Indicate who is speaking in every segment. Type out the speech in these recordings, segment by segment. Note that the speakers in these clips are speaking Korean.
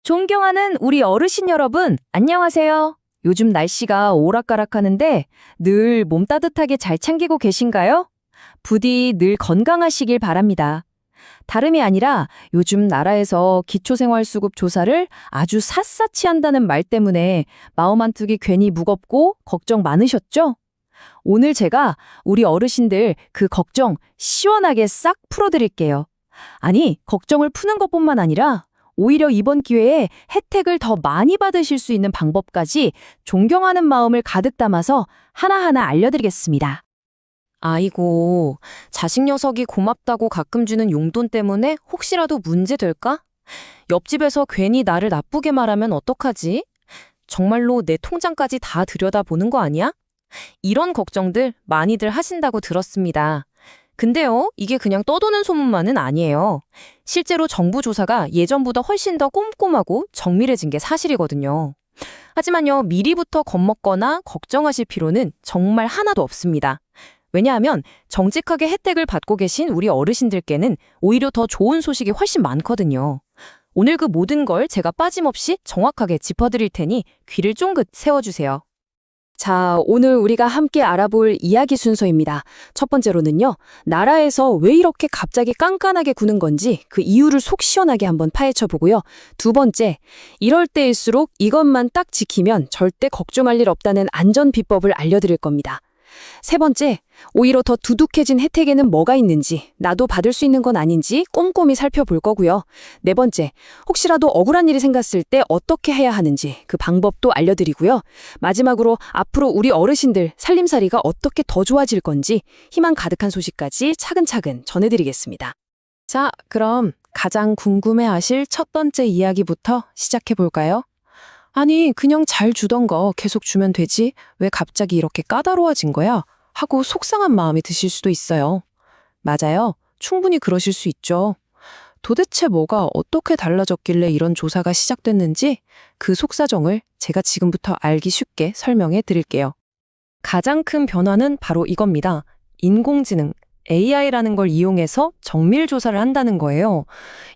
Speaker 1: 존경하는 우리 어르신 여러분, 안녕하세요. 요즘 날씨가 오락가락하는데 늘 몸 따뜻하게 잘 챙기고 계신가요? 부디 늘 건강하시길 바랍니다. 다름이 아니라 요즘 나라에서 기초생활수급 조사를 아주 샅샅이 한다는 말 때문에 마음 한쪽이 괜히 무겁고 걱정 많으셨죠? 오늘 제가 우리 어르신들 그 걱정 시원하게 싹 풀어드릴게요. 아니, 걱정을 푸는 것뿐만 아니라 오히려 이번 기회에 혜택을 더 많이 받으실 수 있는 방법까지 존경하는 마음을 가득 담아서 하나하나 알려드리겠습니다. 아이고, 자식 녀석이 고맙다고 가끔 주는 용돈 때문에 혹시라도 문제 될까? 옆집에서 괜히 나를 나쁘게 말하면 어떡하지? 정말로 내 통장까지 다 들여다보는 거 아니야? 이런 걱정들 많이들 하신다고 들었습니다. 근데요, 이게 그냥 떠도는 소문만은 아니에요. 실제로 정부 조사가 예전보다 훨씬 더 꼼꼼하고 정밀해진 게 사실이거든요. 하지만요, 미리부터 겁먹거나 걱정하실 필요는 정말 하나도 없습니다. 왜냐하면 정직하게 혜택을 받고 계신 우리 어르신들께는 오히려 더 좋은 소식이 훨씬 많거든요. 오늘 그 모든 걸 제가 빠짐없이 정확하게 짚어드릴 테니 귀를 쫑긋 세워주세요. 자, 오늘 우리가 함께 알아볼 이야기 순서입니다. 첫 번째로는요, 나라에서 왜 이렇게 갑자기 깐깐하게 구는 건지 그 이유를 속 시원하게 한번 파헤쳐 보고요. 두 번째, 이럴 때일수록 이것만 딱 지키면 절대 걱정할 일 없다는 안전 비법을 알려드릴 겁니다. 세 번째, 오히려 더 두둑해진 혜택에는 뭐가 있는지, 나도 받을 수 있는 건 아닌지 꼼꼼히 살펴볼 거고요. 네 번째, 혹시라도 억울한 일이 생겼을 때 어떻게 해야 하는지 그 방법도 알려드리고요. 마지막으로 앞으로 우리 어르신들 살림살이가 어떻게 더 좋아질 건지 희망 가득한 소식까지 차근차근 전해드리겠습니다. 자, 그럼 가장 궁금해하실 첫 번째 이야기부터 시작해 볼까요? 아니, 그냥 잘 주던 거 계속 주면 되지? 왜 갑자기 이렇게 까다로워진 거야? 하고 속상한 마음이 드실 수도 있어요. 맞아요. 충분히 그러실 수 있죠. 도대체 뭐가 어떻게 달라졌길래 이런 조사가 시작됐는지 그 속사정을 제가 지금부터 알기 쉽게 설명해 드릴게요. 가장 큰 변화는 바로 이겁니다. 인공지능, AI라는 걸 이용해서 정밀 조사를 한다는 거예요.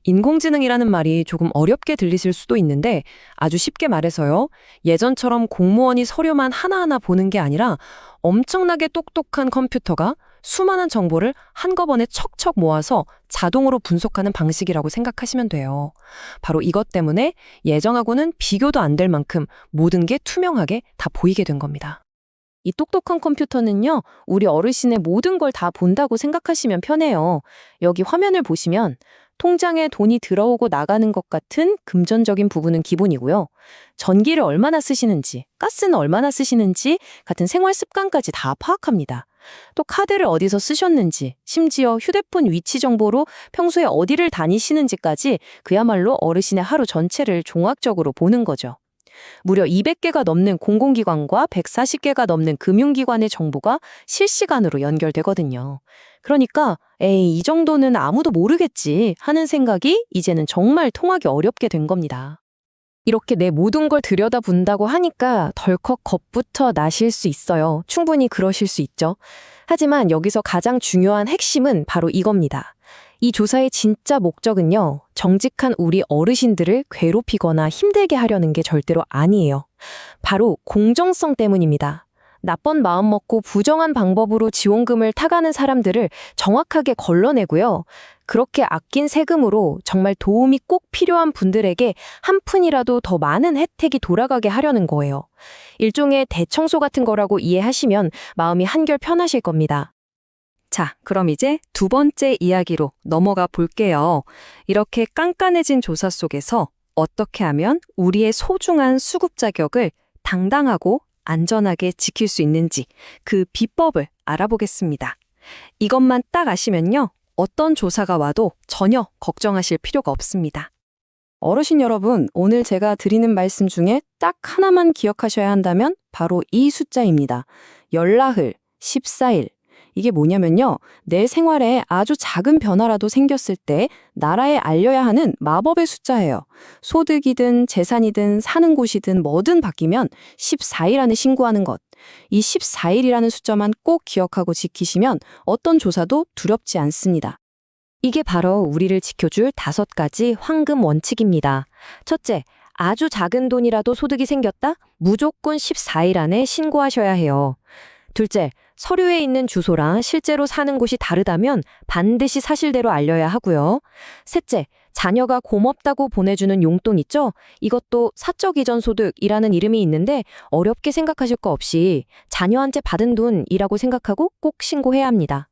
Speaker 1: 인공지능이라는 말이 조금 어렵게 들리실 수도 있는데 아주 쉽게 말해서요. 예전처럼 공무원이 서류만 하나하나 보는 게 아니라 엄청나게 똑똑한 컴퓨터가 수많은 정보를 한꺼번에 척척 모아서 자동으로 분석하는 방식이라고 생각하시면 돼요. 바로 이것 때문에 예전하고는 비교도 안 될 만큼 모든 게 투명하게 다 보이게 된 겁니다. 이 똑똑한 컴퓨터는요, 우리 어르신의 모든 걸 다 본다고 생각하시면 편해요. 여기 화면을 보시면 통장에 돈이 들어오고 나가는 것 같은 금전적인 부분은 기본이고요. 전기를 얼마나 쓰시는지, 가스는 얼마나 쓰시는지 같은 생활 습관까지 다 파악합니다. 또 카드를 어디서 쓰셨는지, 심지어 휴대폰 위치 정보로 평소에 어디를 다니시는지까지 그야말로 어르신의 하루 전체를 종합적으로 보는 거죠. 무려 200개가 넘는 공공기관과 140개가 넘는 금융기관의 정보가 실시간으로 연결되거든요. 그러니까 에이, 이 정도는 아무도 모르겠지 하는 생각이 이제는 정말 통하기 어렵게 된 겁니다. 이렇게 내 모든 걸 들여다본다고 하니까 덜컥 겁부터 나실 수 있어요. 충분히 그러실 수 있죠. 하지만 여기서 가장 중요한 핵심은 바로 이겁니다. 이 조사의 진짜 목적은요, 정직한 우리 어르신들을 괴롭히거나 힘들게 하려는 게 절대로 아니에요. 바로 공정성 때문입니다. 나쁜 마음 먹고 부정한 방법으로 지원금을 타가는 사람들을 정확하게 걸러내고요. 그렇게 아낀 세금으로 정말 도움이 꼭 필요한 분들에게 한 푼이라도 더 많은 혜택이 돌아가게 하려는 거예요. 일종의 대청소 같은 거라고 이해하시면 마음이 한결 편하실 겁니다. 자, 그럼 이제 두 번째 이야기로 넘어가 볼게요. 이렇게 깐깐해진 조사 속에서 어떻게 하면 우리의 소중한 수급 자격을 당당하고 안전하게 지킬 수 있는지 그 비법을 알아보겠습니다. 이것만 딱 아시면요, 어떤 조사가 와도 전혀 걱정하실 필요가 없습니다. 어르신 여러분, 오늘 제가 드리는 말씀 중에 딱 하나만 기억하셔야 한다면 바로 이 숫자입니다. 열나흘, 14일. 이게 뭐냐면요, 내 생활에 아주 작은 변화라도 생겼을 때 나라에 알려야 하는 마법의 숫자예요. 소득이든 재산이든 사는 곳이든 뭐든 바뀌면 14일 안에 신고하는 것. 이 14일이라는 숫자만 꼭 기억하고 지키시면 어떤 조사도 두렵지 않습니다. 이게 바로 우리를 지켜줄 5가지 황금 원칙입니다. 첫째, 아주 작은 돈이라도 소득이 생겼다? 무조건 14일 안에 신고하셔야 해요. 둘째, 서류에 있는 주소랑 실제로 사는 곳이 다르다면 반드시 사실대로 알려야 하고요. 셋째, 자녀가 고맙다고 보내주는 용돈 있죠? 이것도 사적 이전 소득이라는 이름이 있는데 어렵게 생각하실 거 없이 자녀한테 받은 돈이라고 생각하고 꼭 신고해야 합니다.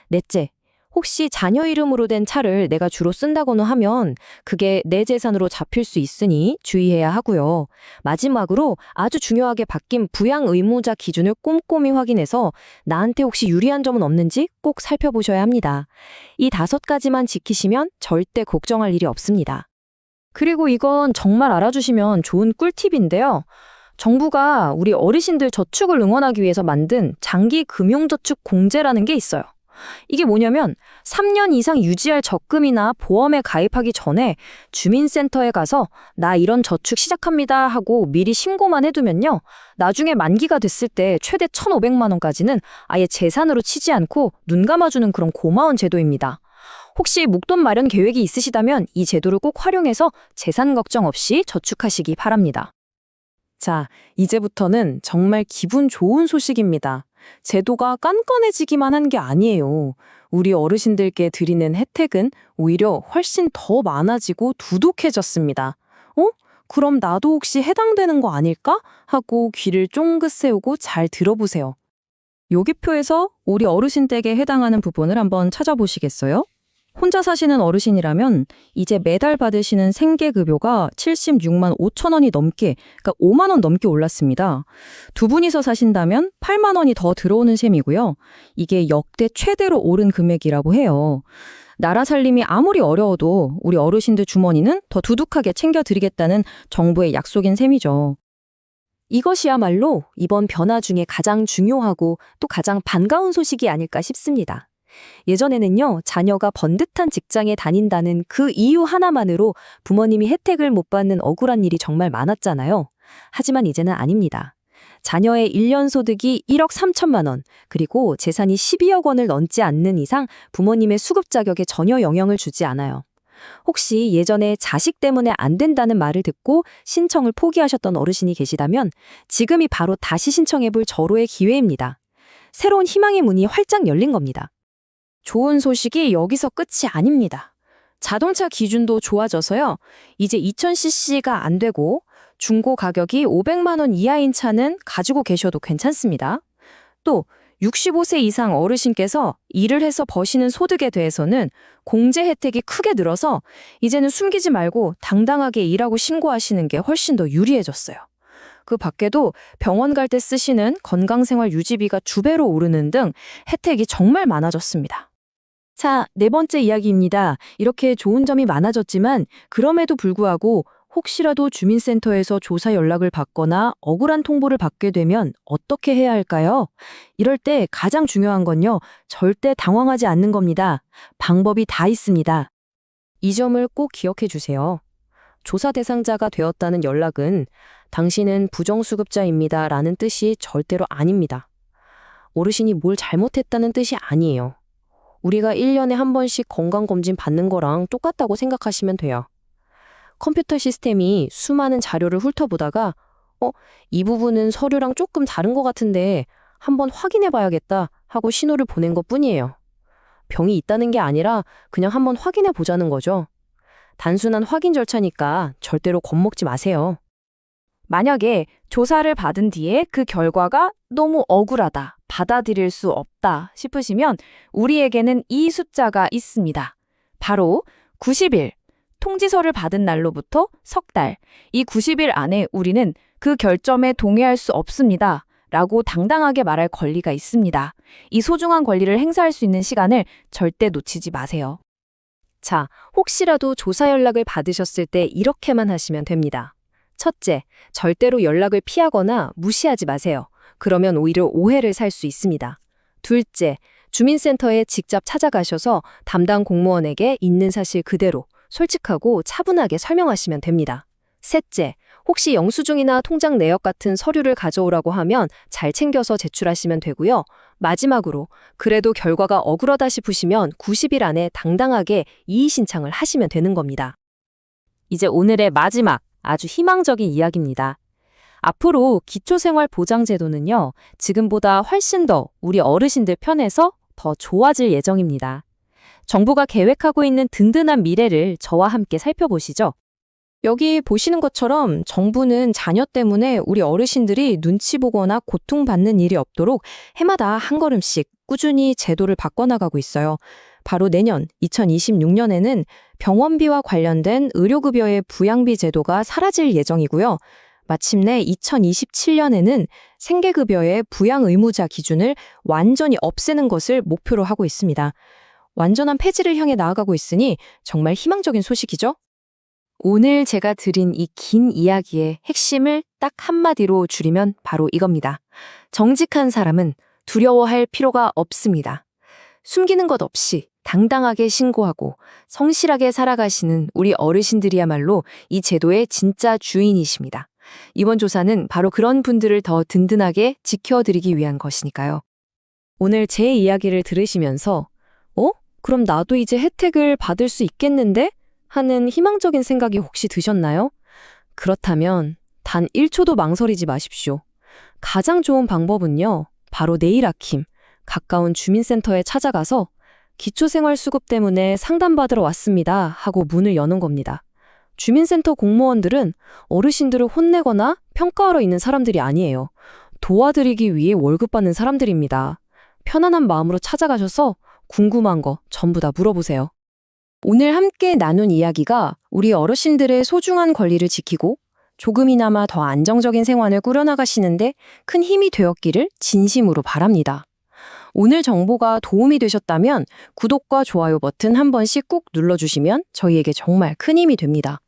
Speaker 1: 넷째, 혹시 자녀 이름으로 된 차를 내가 주로 쓴다거나 하면 그게 내 재산으로 잡힐 수 있으니 주의해야 하고요. 마지막으로 아주 중요하게 바뀐 부양 의무자 기준을 꼼꼼히 확인해서 나한테 혹시 유리한 점은 없는지 꼭 살펴보셔야 합니다. 이 5가지만 지키시면 절대 걱정할 일이 없습니다. 그리고 이건 정말 알아주시면 좋은 꿀팁인데요. 정부가 우리 어르신들 저축을 응원하기 위해서 만든 장기 금융저축 공제라는 게 있어요. 이게 뭐냐면 3년 이상 유지할 적금이나 보험에 가입하기 전에 주민센터에 가서 나 이런 저축 시작합니다 하고 미리 신고만 해두면요. 나중에 만기가 됐을 때 최대 1,500만 원까지는 아예 재산으로 치지 않고 눈 감아주는 그런 고마운 제도입니다. 혹시 목돈 마련 계획이 있으시다면 이 제도를 꼭 활용해서 재산 걱정 없이 저축하시기 바랍니다. 자, 이제부터는 정말 기분 좋은 소식입니다. 제도가 깐깐해지기만 한 게 아니에요. 우리 어르신들께 드리는 혜택은 오히려 훨씬 더 많아지고 두둑해졌습니다. 그럼 나도 혹시 해당되는 거 아닐까? 하고 귀를 쫑긋 세우고 잘 들어보세요. 여기표에서 우리 어르신 댁에 해당하는 부분을 한번 찾아보시겠어요? 혼자 사시는 어르신이라면 이제 매달 받으시는 생계급여가 76만 5천 원이 넘게, 그러니까 5만 원 넘게 올랐습니다. 두 분이서 사신다면 8만 원이 더 들어오는 셈이고요. 이게 역대 최대로 오른 금액이라고 해요. 나라 살림이 아무리 어려워도 우리 어르신들 주머니는 더 두둑하게 챙겨드리겠다는 정부의 약속인 셈이죠. 이것이야말로 이번 변화 중에 가장 중요하고 또 가장 반가운 소식이 아닐까 싶습니다. 예전에는요, 자녀가 번듯한 직장에 다닌다는 그 이유 하나만으로 부모님이 혜택을 못 받는 억울한 일이 정말 많았잖아요. 하지만 이제는 아닙니다. 자녀의 1년 소득이 1억 3천만 원, 그리고 재산이 12억 원을 넘지 않는 이상 부모님의 수급 자격에 전혀 영향을 주지 않아요. 혹시 예전에 자식 때문에 안 된다는 말을 듣고 신청을 포기하셨던 어르신이 계시다면 지금이 바로 다시 신청해볼 절호의 기회입니다. 새로운 희망의 문이 활짝 열린 겁니다. 좋은 소식이 여기서 끝이 아닙니다. 자동차 기준도 좋아져서요. 이제 2000cc가 안 되고 중고 가격이 500만 원 이하인 차는 가지고 계셔도 괜찮습니다. 또 65세 이상 어르신께서 일을 해서 버시는 소득에 대해서는 공제 혜택이 크게 늘어서 이제는 숨기지 말고 당당하게 일하고 신고하시는 게 훨씬 더 유리해졌어요. 그 밖에도 병원 갈 때 쓰시는 건강생활 유지비가 2배로 오르는 등 혜택이 정말 많아졌습니다. 자, 4번째 이야기입니다. 이렇게 좋은 점이 많아졌지만 그럼에도 불구하고 혹시라도 주민센터에서 조사 연락을 받거나 억울한 통보를 받게 되면 어떻게 해야 할까요? 이럴 때 가장 중요한 건요, 절대 당황하지 않는 겁니다. 방법이 다 있습니다. 이 점을 꼭 기억해 주세요. 조사 대상자가 되었다는 연락은 당신은 부정수급자입니다 라는 뜻이 절대로 아닙니다. 어르신이 뭘 잘못했다는 뜻이 아니에요. 우리가 1년에 한 번씩 건강검진 받는 거랑 똑같다고 생각하시면 돼요. 컴퓨터 시스템이 수많은 자료를 훑어보다가 이 부분은 서류랑 조금 다른 것 같은데 한번 확인해 봐야겠다 하고 신호를 보낸 것뿐이에요. 병이 있다는 게 아니라 그냥 한번 확인해 보자는 거죠. 단순한 확인 절차니까 절대로 겁먹지 마세요. 만약에 조사를 받은 뒤에 그 결과가 너무 억울하다, 받아들일 수 없다 싶으시면 우리에게는 이 숫자가 있습니다. 바로 90일, 통지서를 받은 날로부터 석 달, 이 90일 안에 우리는 그 결점에 동의할 수 없습니다. 라고 당당하게 말할 권리가 있습니다. 이 소중한 권리를 행사할 수 있는 시간을 절대 놓치지 마세요. 자, 혹시라도 조사 연락을 받으셨을 때 이렇게만 하시면 됩니다. 첫째, 절대로 연락을 피하거나 무시하지 마세요. 그러면 오히려 오해를 살 수 있습니다. 둘째, 주민센터에 직접 찾아가셔서 담당 공무원에게 있는 사실 그대로 솔직하고 차분하게 설명하시면 됩니다. 셋째, 혹시 영수증이나 통장 내역 같은 서류를 가져오라고 하면 잘 챙겨서 제출하시면 되고요. 마지막으로 그래도 결과가 억울하다 싶으시면 90일 안에 당당하게 이의 신청을 하시면 되는 겁니다. 이제 오늘의 마지막 아주 희망적인 이야기입니다. 앞으로 기초생활보장제도는요, 지금보다 훨씬 더 우리 어르신들 편에서 더 좋아질 예정입니다. 정부가 계획하고 있는 든든한 미래를 저와 함께 살펴보시죠. 여기 보시는 것처럼 정부는 자녀 때문에 우리 어르신들이 눈치 보거나 고통받는 일이 없도록 해마다 한 걸음씩 꾸준히 제도를 바꿔나가고 있어요. 바로 내년 2026년에는 병원비와 관련된 의료급여의 부양비 제도가 사라질 예정이고요. 마침내 2027년에는 생계급여의 부양 의무자 기준을 완전히 없애는 것을 목표로 하고 있습니다. 완전한 폐지를 향해 나아가고 있으니 정말 희망적인 소식이죠? 오늘 제가 드린 이 긴 이야기의 핵심을 딱 한마디로 줄이면 바로 이겁니다. 정직한 사람은 두려워할 필요가 없습니다. 숨기는 것 없이 당당하게 신고하고 성실하게 살아가시는 우리 어르신들이야말로 이 제도의 진짜 주인이십니다. 이번 조사는 바로 그런 분들을 더 든든하게 지켜드리기 위한 것이니까요. 오늘 제 이야기를 들으시면서 그럼 나도 이제 혜택을 받을 수 있겠는데? 하는 희망적인 생각이 혹시 드셨나요? 그렇다면 단 1초도 망설이지 마십시오. 가장 좋은 방법은요, 바로 내일 아침 가까운 주민센터에 찾아가서 기초생활수급 때문에 상담받으러 왔습니다 하고 문을 여는 겁니다. 주민센터 공무원들은 어르신들을 혼내거나 평가하러 있는 사람들이 아니에요. 도와드리기 위해 월급 받는 사람들입니다. 편안한 마음으로 찾아가셔서 궁금한 거 전부 다 물어보세요. 오늘 함께 나눈 이야기가 우리 어르신들의 소중한 권리를 지키고 조금이나마 더 안정적인 생활을 꾸려나가시는데 큰 힘이 되었기를 진심으로 바랍니다. 오늘 정보가 도움이 되셨다면 구독과 좋아요 버튼 한 번씩 꾹 눌러주시면 저희에게 정말 큰 힘이 됩니다.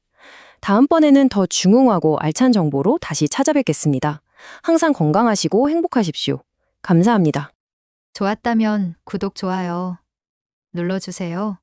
Speaker 1: 다음번에는 더 중흥하고 알찬 정보로 다시 찾아뵙겠습니다. 항상 건강하시고 행복하십시오. 감사합니다.
Speaker 2: 좋았다면 구독, 좋아요 눌러주세요.